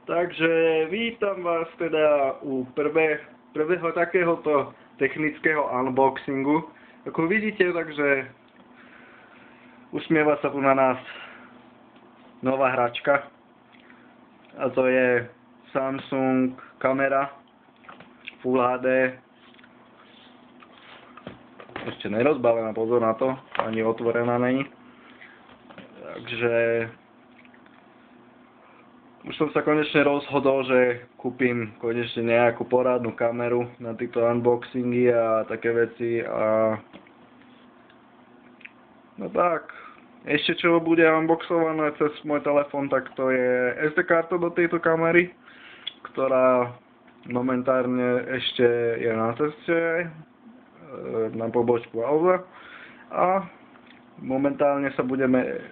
Takže vítam vás teda u prvého takéhoto technického unboxingu. Ako vidíte, takže usmieva sa tu na nás nová hračka. A to je Samsung kamera Full HD. Ešte nerozbalená, pozor na to, ani otvorená není. Takže už som sa konečne rozhodol, že kúpim konečne nejakú porádnu kameru na tieto unboxingy a také veci a no tak, ešte čo bude unboxované cez môj telefón, tak to je SD karta do tejto kamery, ktorá momentárne ešte je na ceste na pobočku Alza a momentálne sa budeme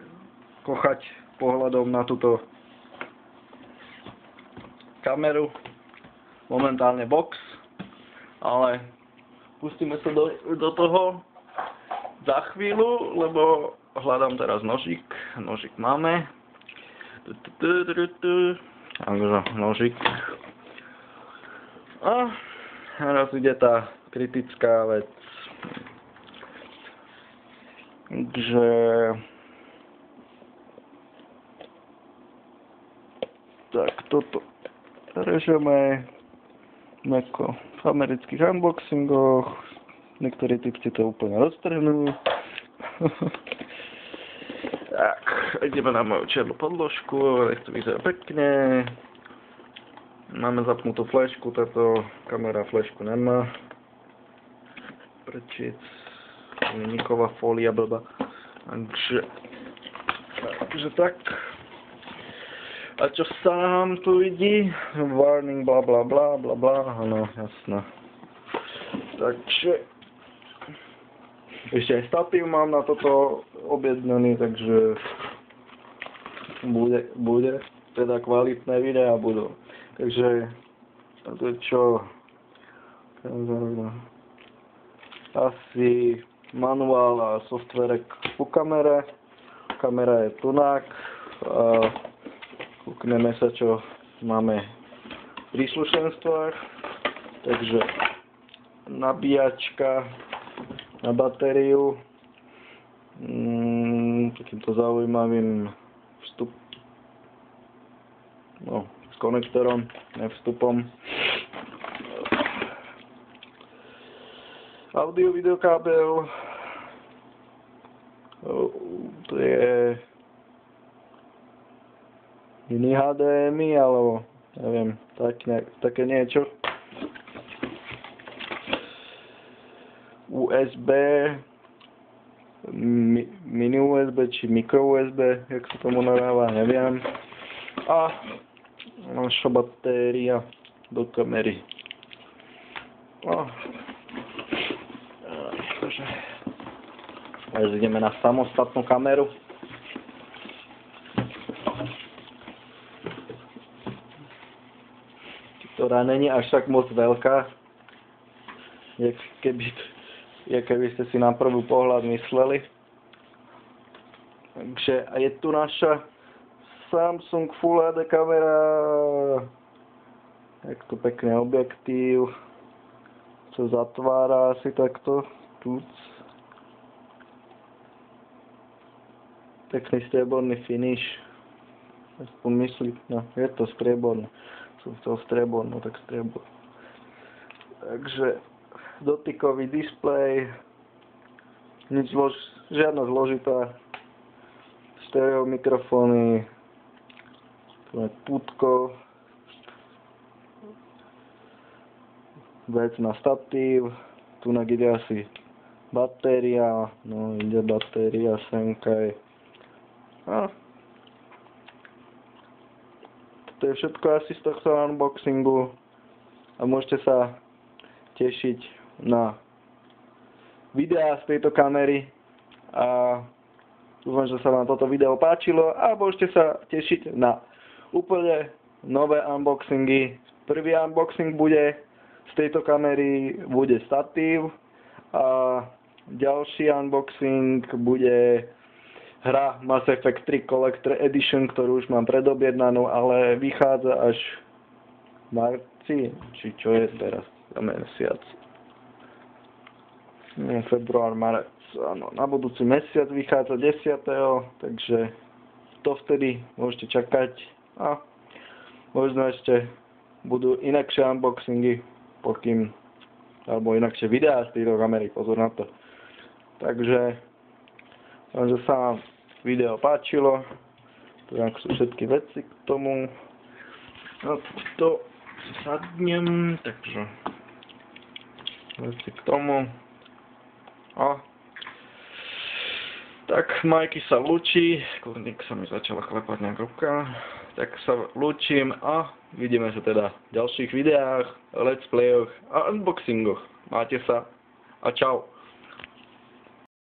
kochať pohľadom na túto kameru, momentálne box, ale pustíme sa do toho za chvíľu, lebo hľadám teraz nožík. Nožík máme. Takže nožík. A teraz ide tá kritická vec. Takže tak toto režeme ako v amerických unboxingoch. Niektorí typci to úplne roztrhnú. Tak, ideme na moju čiernu podložku, nech to vyzerá pekne. Máme zapnutú flešku, táto kamera flešku nemá. Prečiť, niková fólia blbá. Takže tak. A čo sa nám tu vidí? Warning, bla bla bla bla bla, áno, jasné. Takže ešte aj statív mám na toto objednaný, takže bude teda kvalitné videá budú. Takže to je čo? Asi manuál a softverek u kamere. Kamera je tunák. Kúkneme sa, čo máme v príslušenstvách. Takže nabíjačka na batériu. Takýmto zaujímavým s konektorom, ne vstupom. Audio videokábel. To je iný HDMI, alebo neviem, také niečo. USB, mini USB či mikro USB, jak sa tomu nadáva, neviem. A naša batéria do kamery. Takže ideme na samostatnú kameru. Ktorá není až tak moc veľká, jak keby ste si na prvý pohľad mysleli. Takže je tu naša Samsung Full HD kamera. Jak to pekný objektív. Co zatvára asi takto. Tuc. Pekný strieborný finish. Aspoň myslím, no, je to strieborné. Som chcel striebor, no tak striebor. Takže dotykový displej, žiadna zložitá, stereo mikrofóny, tu je pútko, vec na statív, tu ide asi batéria, no ide batéria semka je. To je všetko asi z tohto unboxingu a môžete sa tešiť na videá z tejto kamery a dúfam, že sa vám toto video páčilo a môžete sa tešiť na úplne nové unboxingy. Prvý unboxing bude z tejto kamery bude statív a ďalší unboxing bude hra Mass Effect 3 Collector Edition, ktorú už mám predobjednanú, ale vychádza až v marci, či čo je teraz za mesiac. Február, marec, áno, na budúci mesiac vychádza 10. Takže to vtedy môžete čakať a možno ešte budú inakšie unboxingy, alebo inakšie videá z tejto kamery, pozor na to. Takže že sa vám video páčilo, tak sú všetky veci k tomu. No to sadnem, takže veci k tomu. A tak Majky sa lúči, kurník sa mi začala klepať nejak ruka, tak sa lúčim a vidíme sa teda v ďalších videách, let's playoch a unboxingoch. Máte sa a čau.